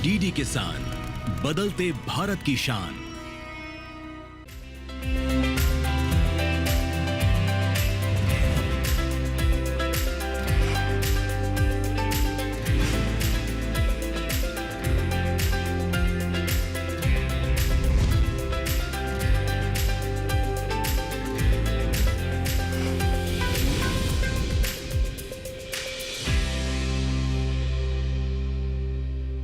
DD किसान, बदलते भारत की शान।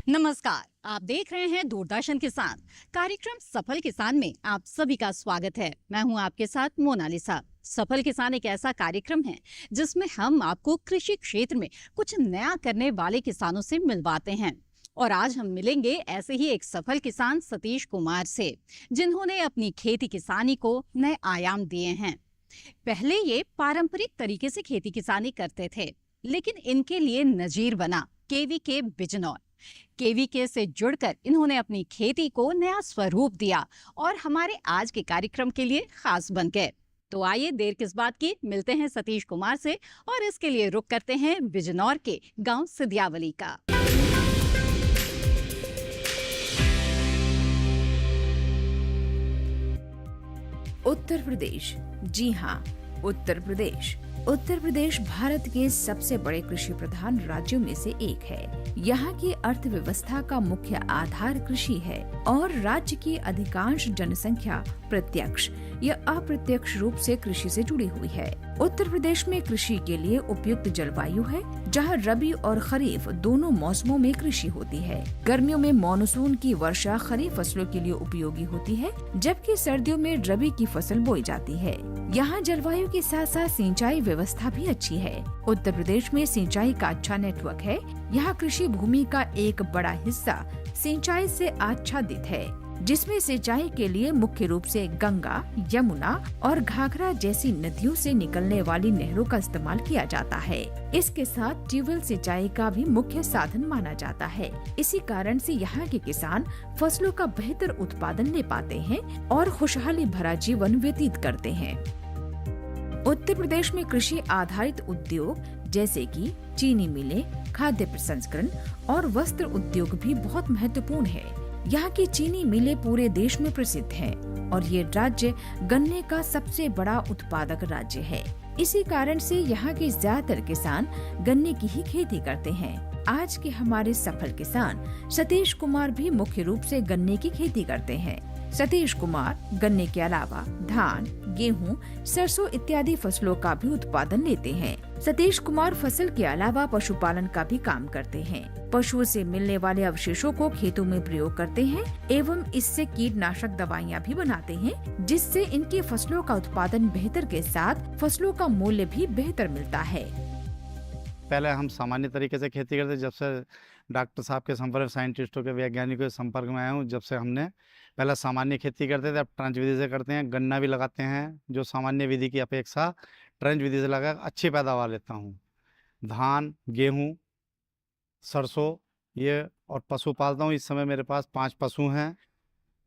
नमस्कार, आप देख रहे हैं दूरदर्शन किसान। कार्यक्रम सफल किसान में आप सभी का स्वागत है। मैं हूं आपके साथ मोनालिसा। सफल किसान एक ऐसा कार्यक्रम है जिसमें हम आपको कृषि क्षेत्र में कुछ नया करने वाले किसानों से मिलवाते हैं। और आज हम मिलेंगे ऐसे ही एक सफल किसान सतीश कुमार से, जिन्होंने अपनी खेती किसानी को नए आयाम दिए हैं। पहले ये पारंपरिक तरीके से खेती किसानी करते थे, लेकिन इनके लिए नजीर बना केवीके बिजनौर। केवीके से जुड़कर इन्होंने अपनी खेती को नया स्वरूप दिया और हमारे आज के कार्यक्रम के लिए खास बन गए। तो आइए देर किस बात की, मिलते हैं सतीश कुमार से और इसके लिए रुख करते हैं बिजनौर के गांव सिदियावली का। उत्तर प्रदेश, जी हाँ, उत्तर प्रदेश। उत्तर प्रदेश भारत के सबसे बड़े कृषि प्रधान राज्यों में से एक है। यहाँ की अर्थव्यवस्था का मुख्य आधार कृषि है और राज्य की अधिकांश जनसंख्या प्रत्यक्ष या अप्रत्यक्ष रूप से कृषि से जुड़ी हुई है। उत्तर प्रदेश में कृषि के लिए उपयुक्त जलवायु है, जहाँ रबी और खरीफ दोनों मौसमों में कृषि होती है। गर्मियों में मानसून की वर्षा खरीफ फसलों के लिए उपयोगी होती है, जबकि सर्दियों में रबी की फसल बोई जाती है। यहाँ जलवायु के साथ साथ सिंचाई व्यवस्था भी अच्छी है। उत्तर प्रदेश में सिंचाई का अच्छा नेटवर्क है। यहाँ कृषि भूमि का एक बड़ा हिस्सा सिंचाई से आच्छादित है, जिसमें सिंचाई के लिए मुख्य रूप से गंगा, यमुना और घाघरा जैसी नदियों से निकलने वाली नहरों का इस्तेमाल किया जाता है। इसके साथ ट्यूबवेल सिंचाई का भी मुख्य साधन माना जाता है। इसी कारण से यहाँ के किसान फसलों का बेहतर उत्पादन ले पाते हैं और खुशहाली भरा जीवन व्यतीत करते हैं। उत्तर प्रदेश में कृषि आधारित उद्योग जैसे कि चीनी मिलें, खाद्य प्रसंस्करण और वस्त्र उद्योग भी बहुत महत्वपूर्ण है। यहाँ की चीनी मिलें पूरे देश में प्रसिद्ध हैं और ये राज्य गन्ने का सबसे बड़ा उत्पादक राज्य है। इसी कारण से यहाँ के ज्यादातर किसान गन्ने की ही खेती करते हैं। आज के हमारे सफल किसान सतीश कुमार भी मुख्य रूप से गन्ने की खेती करते हैं। सतीश कुमार गन्ने के अलावा धान, गेहूं, सरसों इत्यादि फसलों का भी उत्पादन लेते हैं। सतीश कुमार फसल के अलावा पशुपालन का भी काम करते हैं। पशुओं से मिलने वाले अवशेषों को खेतों में प्रयोग करते हैं एवं इससे कीटनाशक दवाइयाँ भी बनाते हैं, जिससे इनकी फसलों का उत्पादन बेहतर के साथ फसलों का मूल्य भी बेहतर मिलता है। पहले हम सामान्य तरीके से खेती करते, जब से डॉक्टर साहब के संपर्क, साइंटिस्टों के, वैज्ञानिकों के संपर्क में आया हूँ, जब से हमने पहले सामान्य खेती करते थे, अब ट्रेंच विधि से करते हैं। गन्ना भी लगाते हैं, जो सामान्य विधि की अपेक्षा ट्रेंच विधि से लगा अच्छी पैदावार लेता हूँ। धान, गेहूँ, सरसों ये, और पशु पालता हूँ। इस समय मेरे पास 5 पशु हैं,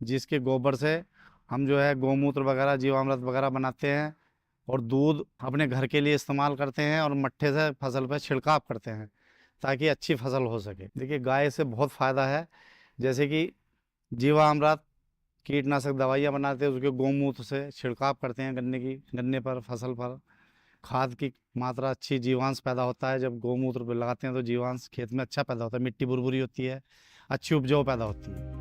जिसके गोबर से हम जो है गौमूत्र वगैरह, जीवामृत वगैरह बनाते हैं और दूध अपने घर के लिए इस्तेमाल करते हैं और मट्ठे से फसल पर छिड़काव करते हैं ताकि अच्छी फसल हो सके। देखिए, गाय से बहुत फ़ायदा है, जैसे कि जीवामृत, कीटनाशक दवाइयाँ बनाते हैं, उसके गौमूत्र से छिड़काव करते हैं गन्ने पर, फसल पर। खाद की मात्रा अच्छी, जीवांश पैदा होता है। जब गौमूत्र पर लगाते हैं तो जीवांश खेत में अच्छा पैदा होता है, मिट्टी भुरभुरी होती है, अच्छी उपजाऊ पैदा होती है।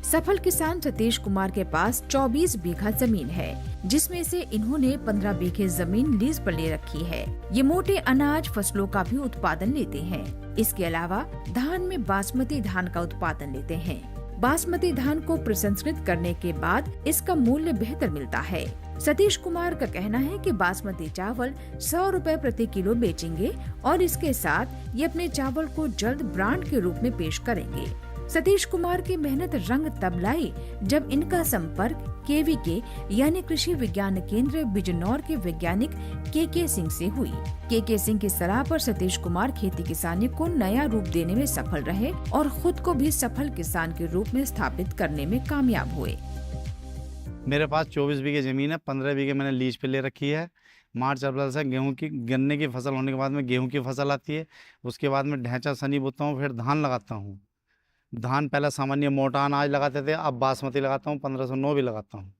सफल किसान सतीश कुमार के पास 24 बीघा जमीन है, जिसमें से इन्होंने 15 बीघे जमीन लीज पर ले रखी है। ये मोटे अनाज फसलों का भी उत्पादन लेते हैं। इसके अलावा धान में बासमती धान का उत्पादन लेते हैं। बासमती धान को प्रसंस्कृत करने के बाद इसका मूल्य बेहतर मिलता है। सतीश कुमार का कहना है कि बासमती चावल 100 रुपए प्रति किलो बेचेंगे और इसके साथ ये अपने चावल को जल्द ब्रांड के रूप में पेश करेंगे। सतीश कुमार की मेहनत रंग तब लाई जब इनका संपर्क केवीके यानी कृषि विज्ञान केंद्र बिजनौर के वैज्ञानिक के सिंह से हुई। के सिंह की सलाह पर सतीश कुमार खेती किसानी को नया रूप देने में सफल रहे और खुद को भी सफल किसान के रूप में स्थापित करने में कामयाब हुए। मेरे पास 24 बीघे ज़मीन है, 15 बीघे मैंने लीज पे ले रखी है। मार्च अप्रैल से गन्ने की फसल होने के बाद में गेहूं की फसल आती है, उसके बाद में ढैंचा सनी बोता हूँ, फिर धान लगाता हूँ। धान पहले सामान्य मोटा अनाज लगाते थे, अब बासमती लगाता हूँ, 1509 भी लगाता हूँ,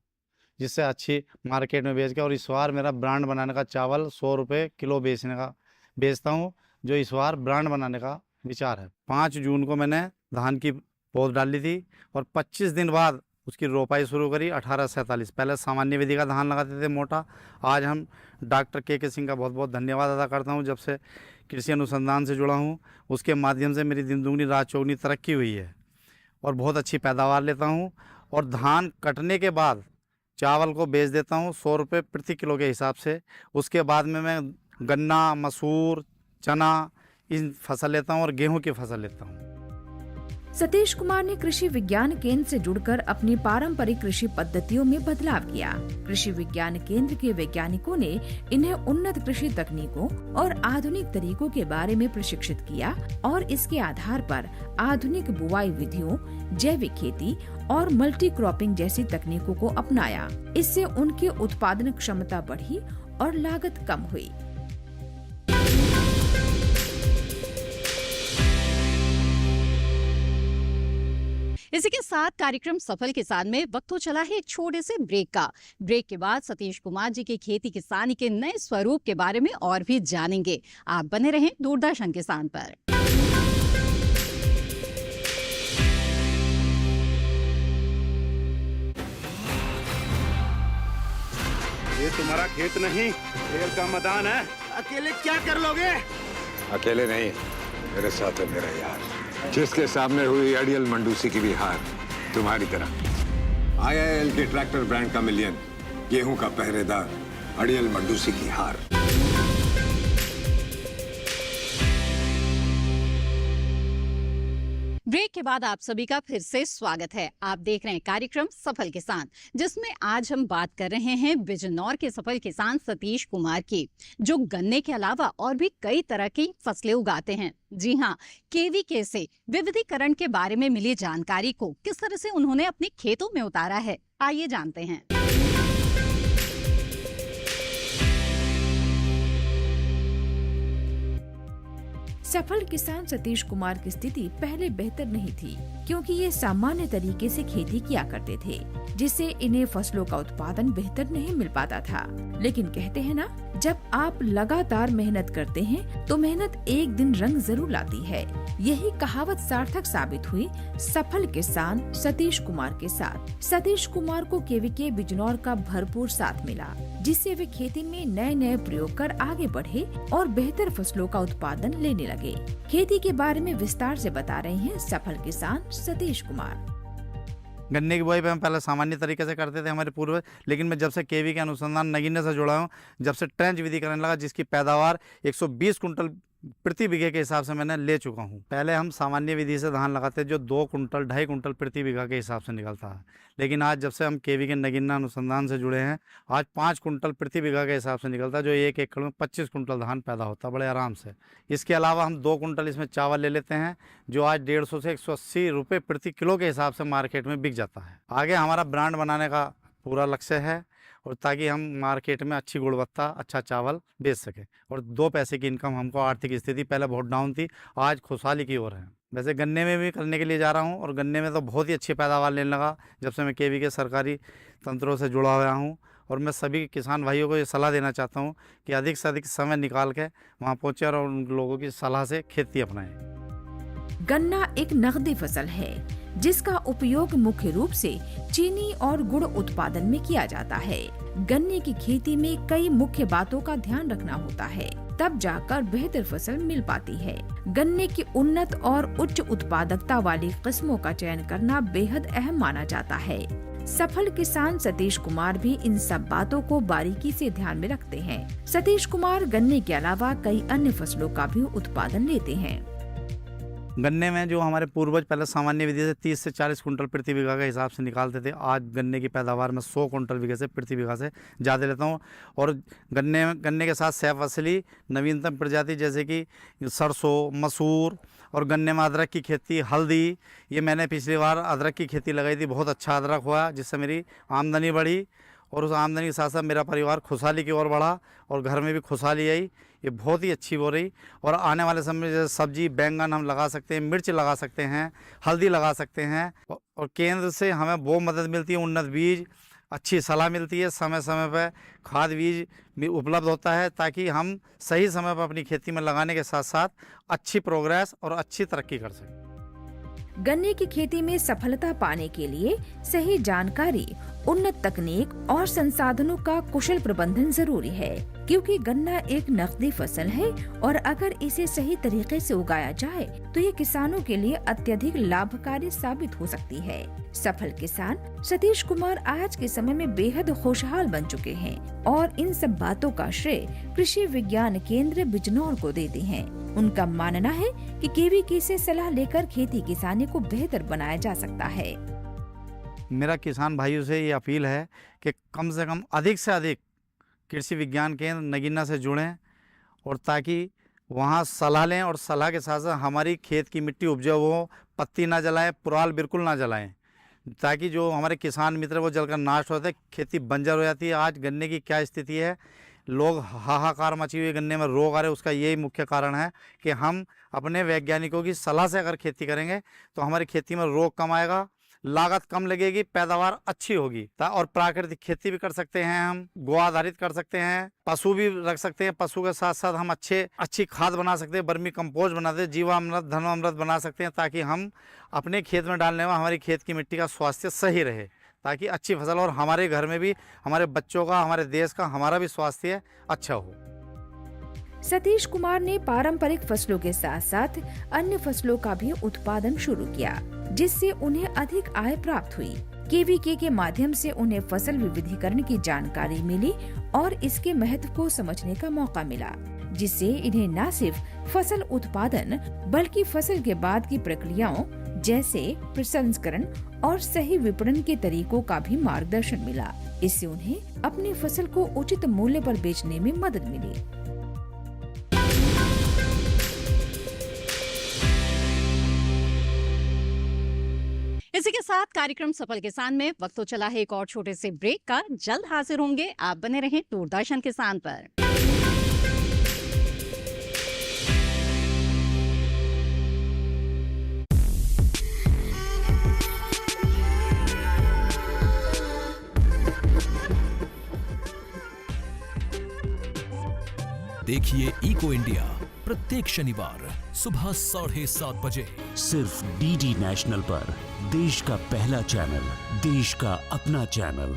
जिससे अच्छी मार्केट में बेच के। और इस बार मेरा ब्रांड बनाने का चावल 100 रुपये किलो बेचता हूँ, जो इस बार ब्रांड बनाने का विचार है। 5 जून को मैंने धान की पौध डाली थी और 25 दिन बाद उसकी रोपाई शुरू करी 1847। पहले सामान्य विधि का धान लगाते थे मोटा। आज हम डॉक्टर के सिंह का बहुत बहुत धन्यवाद अदा करता हूँ। जब से कृषि अनुसंधान से जुड़ा हूँ, उसके माध्यम से मेरी दिन दुगनी रात चौगुनी तरक्की हुई है और बहुत अच्छी पैदावार लेता हूँ। और धान कटने के बाद चावल को बेच देता हूँ 100 रुपये प्रति किलो के हिसाब से। उसके बाद में मैं गन्ना, मसूर, चना इन फसल लेता हूँ और गेहूँ की फसल लेता हूँ। सतीश कुमार ने कृषि विज्ञान केंद्र से जुड़कर अपनी पारंपरिक कृषि पद्धतियों में बदलाव किया। कृषि विज्ञान केंद्र के वैज्ञानिकों ने इन्हें उन्नत कृषि तकनीकों और आधुनिक तरीकों के बारे में प्रशिक्षित किया और इसके आधार पर आधुनिक बुवाई विधियों, जैविक खेती और मल्टी क्रॉपिंग जैसी तकनीकों को अपनाया। इससे उनकी उत्पादन क्षमता बढ़ी और लागत कम हुई। इसी के साथ कार्यक्रम सफल किसान में वक्त हो चला है एक छोटे से ब्रेक का। ब्रेक के बाद सतीश कुमार जी के खेती किसानी के नए स्वरूप के बारे में और भी जानेंगे। आप बने रहें दूरदर्शन किसान पर। ये तुम्हारा खेत नहीं, खेल का मैदान है। अकेले क्या कर लोगे? अकेले नहीं, मेरे साथ है मेरा यार, जिसके सामने हुई अड़ियल मंडूसी की भी हार तुम्हारी तरह। IIL के ट्रैक्टर ब्रांड का मिलियन, गेहूं का पहरेदार अड़ियल मंडूसी की हार। ब्रेक के बाद आप सभी का फिर से स्वागत है। आप देख रहे हैं कार्यक्रम सफल किसान, जिसमें आज हम बात कर रहे हैं बिजनौर के सफल किसान सतीश कुमार की, जो गन्ने के अलावा और भी कई तरह की फसलें उगाते हैं। जी हाँ, केवीके से विविधीकरण के बारे में मिली जानकारी को किस तरह से उन्होंने अपने खेतों में उतारा है, आइए जानते हैं। सफल किसान सतीश कुमार की स्थिति पहले बेहतर नहीं थी, क्योंकि ये सामान्य तरीके से खेती किया करते थे, जिससे इन्हें फसलों का उत्पादन बेहतर नहीं मिल पाता था। लेकिन कहते हैं ना, जब आप लगातार मेहनत करते हैं तो मेहनत एक दिन रंग जरूर लाती है। यही कहावत सार्थक साबित हुई सफल किसान सतीश कुमार के साथ। सतीश कुमार को केवीके बिजनौर का भरपूर साथ मिला, जिससे वे खेती में नए नए प्रयोग कर आगे बढ़े और बेहतर फसलों का उत्पादन लेने लगे। खेती के बारे में विस्तार से बता रहे हैं सफल किसान सतीश कुमार। गन्ने की बुआई पे हम पहले सामान्य तरीके से करते थे हमारे पूर्वज, लेकिन मैं जब से केवीके अनुसंधान नगीने से जुड़ा हूँ, जब से ट्रेंच विधि करने लगा, जिसकी पैदावार 120 कुंटल प्रति बीघे के हिसाब से मैंने ले चुका हूँ। पहले हम सामान्य विधि से धान लगाते जो 2 कुंटल 2.5 कुंटल प्रति बीघा के हिसाब से निकलता है, लेकिन आज जब से हम केवीके नगीना अनुसंधान से जुड़े हैं, आज 5 कुंटल प्रति बीघा के हिसाब से निकलता है, जो 1 एकड़ में 25 कुंटल धान पैदा होता है बड़े आराम से। इसके अलावा हम 2 कुंटल इसमें चावल ले लेते हैं, जो आज 150 से 180 रुपये प्रति किलो के हिसाब से मार्केट में बिक जाता है। आगे हमारा ब्रांड बनाने का पूरा लक्ष्य है, और ताकि हम मार्केट में अच्छी गुणवत्ता, अच्छा चावल बेच सकें और 2 पैसे की इनकम। हमको आर्थिक स्थिति पहले बहुत डाउन थी, आज खुशहाली की ओर है। वैसे गन्ने में भी करने के लिए जा रहा हूं, और गन्ने में तो बहुत ही अच्छी पैदावार लेने लगा जब से मैं केवीके सरकारी तंत्रों से जुड़ा हुआ हूं। और मैं सभी किसान भाइयों को ये सलाह देना चाहता हूँ कि अधिक से अधिक समय निकाल के वहाँ पहुँचे और उन लोगों की सलाह से खेती अपनाएं। गन्ना एक नकदी फसल है, जिसका उपयोग मुख्य रूप से चीनी और गुड़ उत्पादन में किया जाता है। गन्ने की खेती में कई मुख्य बातों का ध्यान रखना होता है, तब जाकर बेहतर फसल मिल पाती है। गन्ने की उन्नत और उच्च उत्पादकता वाली किस्मों का चयन करना बेहद अहम माना जाता है। सफल किसान सतीश कुमार भी इन सब बातों को बारीकी से ध्यान में रखते हैं। सतीश कुमार गन्ने के अलावा कई अन्य फसलों का भी उत्पादन लेते हैं। गन्ने में जो हमारे पूर्वज पहले सामान्य विधि से 30 से 40 कुंटल प्रति बीघा के हिसाब से निकालते थे, आज गन्ने की पैदावार में 100 कुंटल बीघे से प्रति बीघा से ज़्यादा लेता हूँ। और गन्ने के साथ सह फसली नवीनतम प्रजाति जैसे कि सरसों, मसूर और गन्ने में अदरक की खेती, हल्दी, ये मैंने पिछली बार अदरक की खेती लगाई थी, बहुत अच्छा अदरक हुआ, जिससे मेरी आमदनी बढ़ी और उस आमदनी के साथ साथ मेरा परिवार खुशहाली की ओर बढ़ा और घर में भी खुशहाली आई। ये बहुत ही अच्छी हो रही। और आने वाले समय में जैसे सब्जी बैंगन हम लगा सकते हैं, मिर्च लगा सकते हैं, हल्दी लगा सकते हैं। और केंद्र से हमें बहुत मदद मिलती है, उन्नत बीज, अच्छी सलाह मिलती है, समय समय पर खाद बीज भी उपलब्ध होता है, ताकि हम सही समय पर अपनी खेती में लगाने के साथ साथ अच्छी प्रोग्रेस और अच्छी तरक्की कर सकें। गन्ने की खेती में सफलता पाने के लिए सही जानकारी, उन्नत तकनीक और संसाधनों का कुशल प्रबंधन जरूरी है, क्योंकि गन्ना एक नकदी फसल है और अगर इसे सही तरीके से उगाया जाए तो ये किसानों के लिए अत्यधिक लाभकारी साबित हो सकती है। सफल किसान सतीश कुमार आज के समय में बेहद खुशहाल बन चुके हैं और इन सब बातों का श्रेय कृषि विज्ञान केंद्र बिजनौर को देते हैं। उनका मानना है कि केवीके से सलाह लेकर खेती किसानी को बेहतर बनाया जा सकता है। मेरा किसान भाइयों से ये अपील है कि कम से कम अधिक से अधिक कृषि विज्ञान केंद्र नगीना से जुड़ें और ताकि वहाँ सलाह लें और सलाह के साथ साथ हमारी खेत की मिट्टी उपजाऊ हो, पत्ती ना जलाएं, पुराल बिल्कुल ना जलाएं, ताकि जो हमारे किसान मित्र वो जलकर नाश होते, खेती बंजर हो जाती है। आज गन्ने की क्या स्थिति है, लोग हाहाकार मची हुई, गन्ने में रोग आ रहे, उसका यही मुख्य कारण है कि हम अपने वैज्ञानिकों की सलाह से अगर खेती करेंगे तो हमारी खेती में रोग कम आएगा, लागत कम लगेगी, पैदावार अच्छी होगी। और प्राकृतिक खेती भी कर सकते हैं, हम गो आधारित कर सकते हैं, पशु भी रख सकते हैं, पशु के साथ साथ हम अच्छी खाद बना सकते हैं, वर्मी कंपोस्ट बना सकते हैं, जीवामृत धर्मामृत बना सकते हैं, ताकि हम अपने खेत में डालने में हमारी खेत की मिट्टी का स्वास्थ्य सही रहे, ताकि अच्छी फसल और हमारे घर में भी, हमारे बच्चों का, हमारे देश का, हमारा भी स्वास्थ्य अच्छा हो। सतीश कुमार ने पारंपरिक फसलों के साथ साथ अन्य फसलों का भी उत्पादन शुरू किया, जिससे उन्हें अधिक आय प्राप्त हुई। केवीके के माध्यम से उन्हें फसल विविधीकरण की जानकारी मिली और इसके महत्व को समझने का मौका मिला, जिससे इन्हें न सिर्फ फसल उत्पादन बल्कि फसल के बाद की प्रक्रियाओं जैसे प्रसंस्करण और सही विपणन के तरीकों का भी मार्गदर्शन मिला। इससे उन्हें अपनी फसल को उचित मूल्य पर बेचने में मदद मिली। इसी के साथ कार्यक्रम सफल किसान में वक्त तो चला है एक और छोटे से ब्रेक का। जल्द हाजिर होंगे, आप बने रहें दूरदर्शन किसान पर। देखिए इको इंडिया प्रत्येक शनिवार सुबह 7:30 बजे सिर्फ डीडी नेशनल पर, देश का पहला चैनल, देश का अपना चैनल।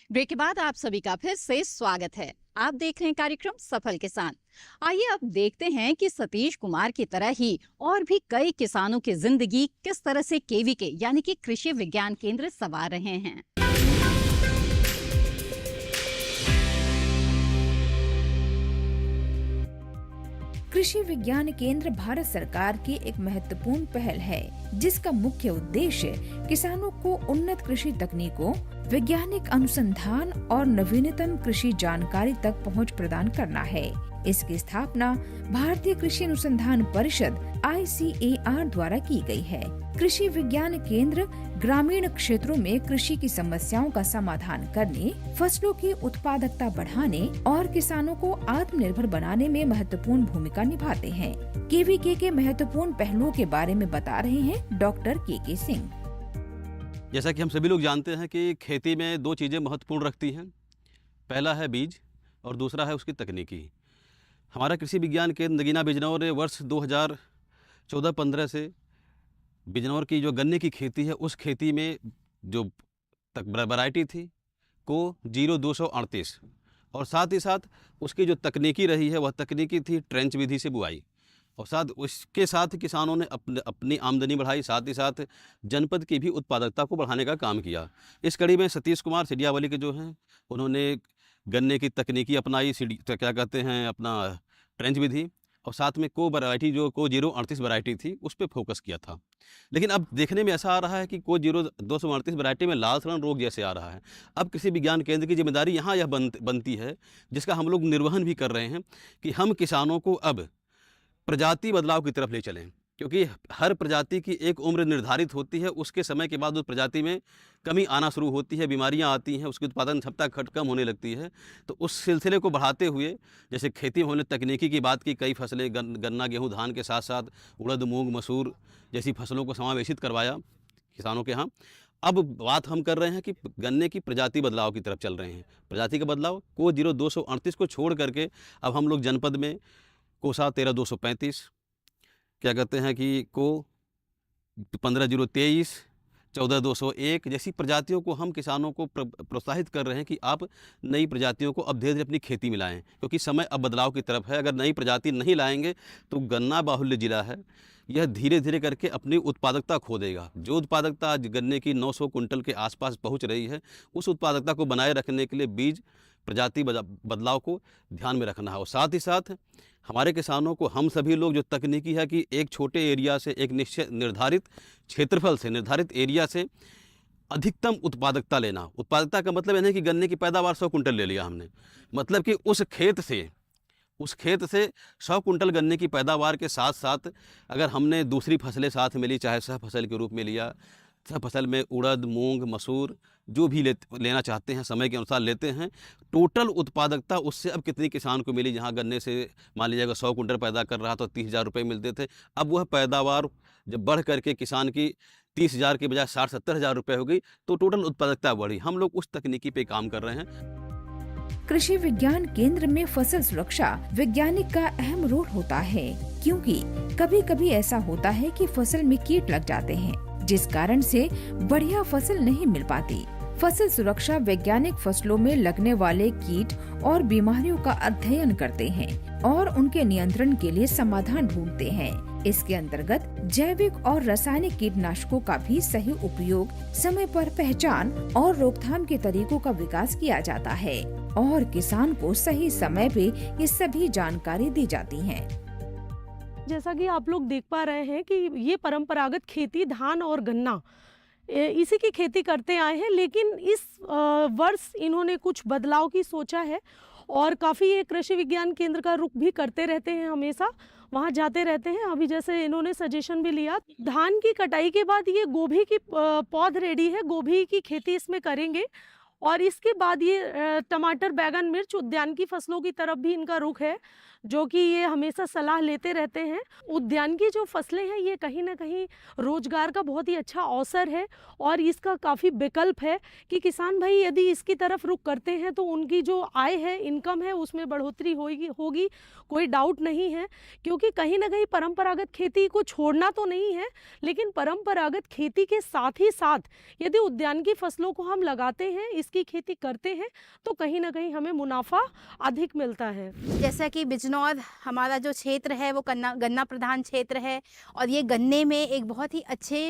ब्रेक के बाद आप सभी का फिर से स्वागत है। आप देख रहे हैं कार्यक्रम सफल किसान। आइए अब देखते हैं कि सतीश कुमार की तरह ही और भी कई किसानों की जिंदगी किस तरह से केवीके यानी कि कृषि विज्ञान केंद्र संवार रहे हैं। कृषि विज्ञान केंद्र भारत सरकार की एक महत्वपूर्ण पहल है, जिसका मुख्य उद्देश्य किसानों को उन्नत कृषि तकनीकों, वैज्ञानिक अनुसंधान और नवीनतम कृषि जानकारी तक पहुंच प्रदान करना है। इसकी स्थापना भारतीय कृषि अनुसंधान परिषद ICAR द्वारा की गई है। कृषि विज्ञान केंद्र ग्रामीण क्षेत्रों में कृषि की समस्याओं का समाधान करने, फसलों की उत्पादकता बढ़ाने और किसानों को आत्मनिर्भर बनाने में महत्वपूर्ण भूमिका निभाते हैं। केवीके के महत्वपूर्ण पहलुओं के बारे में बता रहे हैं डॉक्टर KK सिंह। जैसा कि हम सभी लोग जानते हैं कि खेती में दो चीज़ें महत्वपूर्ण रखती हैं, पहला है बीज और दूसरा है उसकी तकनीकी। हमारा कृषि विज्ञान केंद्र नगीना बिजनौर ने वर्ष 2014-15 से बिजनौर की जो गन्ने की खेती है उस खेती में जो वैरायटी थी को 0238 और साथ ही साथ उसकी जो तकनीकी रही है वह तकनीकी थी ट्रेंच विधि से बुआई, और साथ उसके साथ किसानों ने अपनी आमदनी बढ़ाई, साथ ही साथ जनपद की भी उत्पादकता को बढ़ाने का काम किया। इस कड़ी में सतीश कुमार सिडियावाली के जो हैं उन्होंने गन्ने की तकनीकी अपनाई, क्या कहते हैं अपना ट्रेंच विधि, और साथ में को वैरायटी जो को 038 वैरायटी थी उस पर फोकस किया था। लेकिन अब देखने में ऐसा आ रहा है कि को 0238 वैरायटी में लाल सड़न रोग जैसे आ रहा है। अब कृषि विज्ञान केंद्र की जिम्मेदारी यहाँ यह बनती है, जिसका हम लोग निर्वहन भी कर रहे हैं, कि हम किसानों को अब प्रजाति बदलाव की तरफ ले चलें। क्योंकि हर प्रजाति की एक उम्र निर्धारित होती है, उसके समय के बाद उस प्रजाति में कमी आना शुरू होती है, बीमारियां आती हैं, उसकी उत्पादन क्षमता कम होने लगती है। तो उस सिलसिले को बढ़ाते हुए जैसे खेती में होने तकनीकी की बात की, कई फसलें गन्ना, गेहूँ, धान के साथ साथ उड़द, मूंग, मसूर जैसी फसलों को समावेशित करवाया किसानों के यहाँ। अब बात हम कर रहे हैं कि गन्ने की प्रजाति बदलाव की तरफ चल रहे हैं। प्रजाति का बदलाव को 0238 को छोड़ करके अब हम लोग जनपद में कोसा 13235, क्या कहते हैं कि को 15023, 14201 जैसी प्रजातियों को हम किसानों को प्रोत्साहित कर रहे हैं कि आप नई प्रजातियों को अब धीरे धीरे अपनी खेती में लाएँ, क्योंकि समय अब बदलाव की तरफ है। अगर नई प्रजाति नहीं लाएंगे तो गन्ना बाहुल्य जिला है, यह धीरे धीरे करके अपनी उत्पादकता खो देगा। जो उत्पादकता आज गन्ने की 900 कुंटल के आसपास पहुंच रही है, उस उत्पादकता को बनाए रखने के लिए बीज प्रजाति बदलाव को ध्यान में रखना है। और साथ ही साथ हमारे किसानों को, हम सभी लोग, जो तकनीकी है कि एक छोटे एरिया से, एक निश्चित निर्धारित क्षेत्रफल से, निर्धारित एरिया से अधिकतम उत्पादकता लेना। उत्पादकता का मतलब यह नहीं कि गन्ने की पैदावार 100 कुंटल ले लिया हमने, मतलब कि उस खेत से 100 कुंटल गन्ने की पैदावार के साथ साथ अगर हमने दूसरी फसलें साथ में ली, चाहे सह फसल के रूप में लिया, सह फसल में उड़द, मूंग, मसूर जो भी लेना चाहते हैं समय के अनुसार लेते हैं, टोटल उत्पादकता उससे अब कितनी किसान को मिली। जहां गन्ने से मान लीजिएगा 100 कुंटल पैदा कर रहा तो 30,000 रुपये मिलते थे, अब वह पैदावार जब बढ़ करके किसान की 30,000 के बजाय 60-70,000 रुपये हो गई, तो टोटल उत्पादकता बढ़ी। हम लोग उस तकनीकी पे काम कर रहे हैं। कृषि विज्ञान केंद्र में फसल सुरक्षा वैज्ञानिक का अहम रोल होता है, क्योंकि कभी कभी ऐसा होता है कि फसल में कीट लग जाते हैं, जिस कारण से बढ़िया फसल नहीं मिल पाती। फसल सुरक्षा वैज्ञानिक फसलों में लगने वाले कीट और बीमारियों का अध्ययन करते हैं और उनके नियंत्रण के लिए समाधान ढूंढते हैं। इसके अंतर्गत जैविक और रासायनिक कीटनाशकों का भी सही उपयोग, समय पर पहचान और रोकथाम के तरीकों का विकास किया जाता है और किसान को सही समय पे ये सभी जानकारी दी जाती है। जैसा कि आप लोग देख पा रहे हैं कि ये परंपरागत खेती धान और गन्ना इसी की खेती करते आए हैं, लेकिन इस वर्ष इन्होंने कुछ बदलाव की सोचा है और काफ़ी ये कृषि विज्ञान केंद्र का रुख भी करते रहते हैं, हमेशा वहाँ जाते रहते हैं। अभी जैसे इन्होंने सजेशन भी लिया, धान की कटाई के बाद ये गोभी की पौध रेडी है, गोभी की खेती इसमें करेंगे और इसके बाद ये टमाटर, बैगन, मिर्च, उद्यान की फसलों की तरफ भी इनका रुख है, जो कि ये हमेशा सलाह लेते रहते हैं। उद्यान की जो फसलें हैं ये कहीं ना कहीं रोजगार का बहुत ही अच्छा अवसर है और इसका काफ़ी विकल्प है कि किसान भाई यदि इसकी तरफ रुख करते हैं तो उनकी जो आय है, इनकम है, उसमें बढ़ोतरी होगी, कोई डाउट नहीं है। क्योंकि कहीं ना कहीं परंपरागत खेती को छोड़ना तो नहीं है, लेकिन परंपरागत खेती के साथ ही साथ यदि उद्यान की फसलों को हम लगाते हैं, इसकी खेती करते हैं, तो कहीं ना कहीं हमें मुनाफा अधिक मिलता है। जैसा कि बिजनौर हमारा जो क्षेत्र है वो गन्ना प्रधान क्षेत्र है और ये गन्ने में एक बहुत ही अच्छे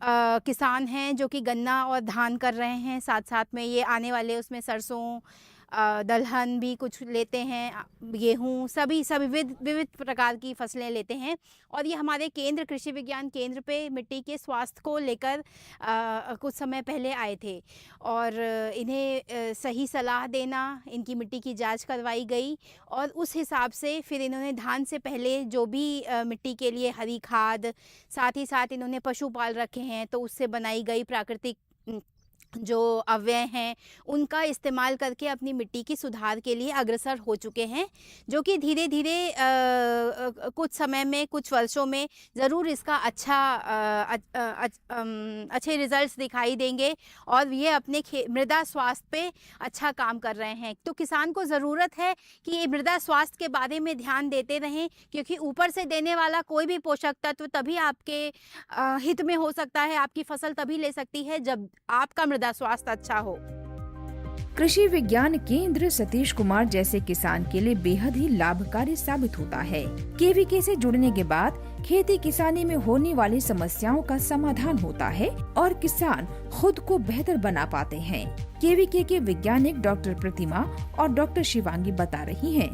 किसान हैं जो कि गन्ना और धान कर रहे हैं, साथ साथ में ये आने वाले उसमें सरसों, दलहन भी कुछ लेते हैं, गेहूँ, सभी विविध प्रकार की फसलें लेते हैं। और ये हमारे केंद्र, कृषि विज्ञान केंद्र पे मिट्टी के स्वास्थ्य को लेकर कुछ समय पहले आए थे और इन्हें सही सलाह देना, इनकी मिट्टी की जांच करवाई गई और उस हिसाब से फिर इन्होंने धान से पहले जो भी मिट्टी के लिए हरी खाद, साथ ही साथ इन्होंने पशु पाल रखे हैं तो उससे बनाई गई प्राकृतिक जो अव्यय हैं उनका इस्तेमाल करके अपनी मिट्टी की सुधार के लिए अग्रसर हो चुके हैं, जो कि धीरे धीरे कुछ समय में, कुछ वर्षों में ज़रूर इसका अच्छे रिजल्ट्स दिखाई देंगे और ये अपने मृदा स्वास्थ्य पे अच्छा काम कर रहे हैं। तो किसान को ज़रूरत है कि ये मृदा स्वास्थ्य के बारे में ध्यान देते रहें, क्योंकि ऊपर से देने वाला कोई भी पोषक तत्व तभी आपके हित में हो सकता है, आपकी फसल तभी ले सकती है जब आपका मृदा स्वास्थ्य अच्छा हो। कृषि विज्ञान केंद्र सतीश कुमार जैसे किसान के लिए बेहद ही लाभकारी साबित होता है। केवीके से जुड़ने के बाद खेती किसानी में होने वाली समस्याओं का समाधान होता है और किसान खुद को बेहतर बना पाते हैं। केवीके के वैज्ञानिक डॉक्टर प्रतिमा और डॉक्टर शिवांगी बता रही हैं।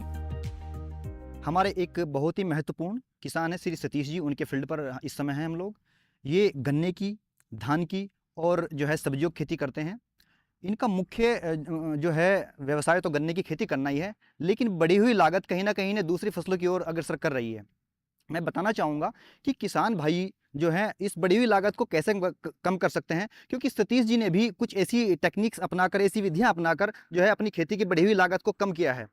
हमारे एक बहुत ही महत्वपूर्ण किसान है श्री सतीश जी, उनके फील्ड पर इस समय हैं हम लोग। ये गन्ने की, धान की और जो है सब्जियों की खेती करते हैं। इनका मुख्य जो है व्यवसाय तो गन्ने की खेती करना ही है, लेकिन बढ़ी हुई लागत कहीं ना कहीं दूसरी फसलों की ओर अग्रसर कर रही है। मैं बताना चाहूँगा कि किसान भाई जो हैं इस बढ़ी हुई लागत को कैसे कम कर सकते हैं, क्योंकि सतीश जी ने भी कुछ ऐसी टेक्निक्स अपनाकर, ऐसी विधियां अपनाकर जो है अपनी खेती की बढ़ी हुई लागत को कम किया है।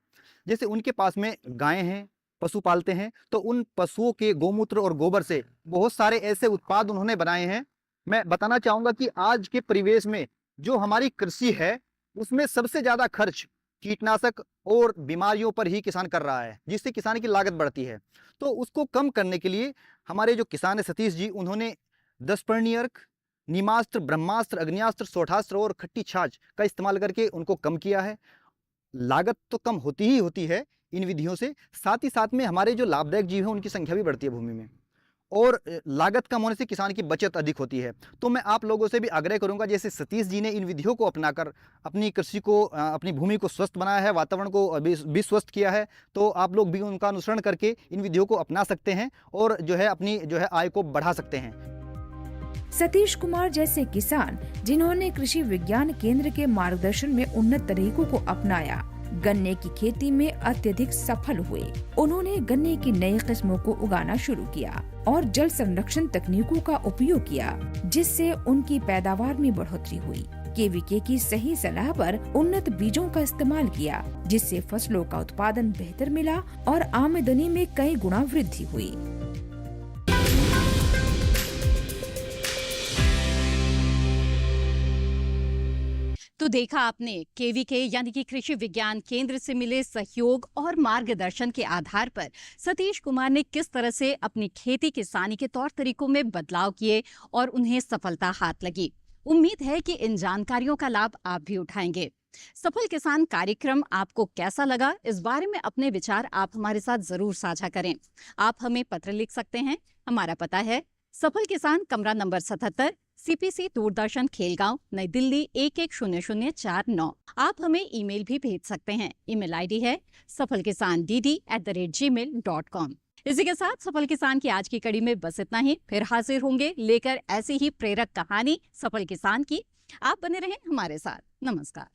जैसे उनके पास में गायें हैं, पशु पालते हैं, तो उन पशुओं के गोमूत्र और गोबर से बहुत सारे ऐसे उत्पाद उन्होंने बनाए हैं। मैं बताना चाहूँगा कि आज के परिवेश में जो हमारी कृषि है उसमें सबसे ज़्यादा खर्च कीटनाशक और बीमारियों पर ही किसान कर रहा है, जिससे किसान की लागत बढ़ती है। तो उसको कम करने के लिए हमारे जो किसान है सतीश जी, उन्होंने 10 पर्णी अर्क, नीमास्त्र, ब्रह्मास्त्र, अग्नियास्त्र, सोठास्त्र और खट्टी छाछ का इस्तेमाल करके उनको कम किया है। लागत तो कम होती ही होती है इन विधियों से, साथ ही साथ में हमारे जो लाभदायक जीव हैं उनकी संख्या भी बढ़ती है भूमि में, और लागत कम होने से किसान की बचत अधिक होती है। तो मैं आप लोगों से भी आग्रह करूंगा, जैसे सतीश जी ने इन विधियों को अपनाकर अपनी कृषि को, अपनी भूमि को स्वस्थ बनाया है, वातावरण को भी स्वस्थ किया है, तो आप लोग भी उनका अनुसरण करके इन विधियों को अपना सकते हैं और जो है अपनी जो है आय को बढ़ा सकते हैं। सतीश कुमार जैसे किसान जिन्होंने कृषि विज्ञान केंद्र के मार्गदर्शन में उन्नत तरीकों को अपनाया, गन्ने की खेती में अत्यधिक सफल हुए। उन्होंने गन्ने की नई किस्मों को उगाना शुरू किया और जल संरक्षण तकनीकों का उपयोग किया, जिससे उनकी पैदावार में बढ़ोतरी हुई। केवीके की सही सलाह पर उन्नत बीजों का इस्तेमाल किया, जिससे फसलों का उत्पादन बेहतर मिला और आमदनी में कई गुना वृद्धि हुई। तो देखा आपने, केवीके यानी कि कृषि विज्ञान केंद्र से मिले सहयोग और मार्गदर्शन के आधार पर सतीश कुमार ने किस तरह से अपनी खेती किसानी के तौर तरीकों में बदलाव किए और उन्हें सफलता हाथ लगी। उम्मीद है कि इन जानकारियों का लाभ आप भी उठाएंगे। सफल किसान कार्यक्रम आपको कैसा लगा, इस बारे में अपने विचार आप हमारे साथ जरूर साझा करें। आप हमें पत्र लिख सकते हैं। हमारा पता है सफल किसान, कमरा नंबर 77, CPC दूरदर्शन, खेलगांव, नई दिल्ली 110049। आप हमें ईमेल भी भेज सकते हैं। ईमेल आईडी है safalkisandd@gmail.com। इसी के साथ सफल किसान की आज की कड़ी में बस इतना ही। फिर हाजिर होंगे लेकर ऐसी ही प्रेरक कहानी सफल किसान की। आप बने रहें हमारे साथ। नमस्कार।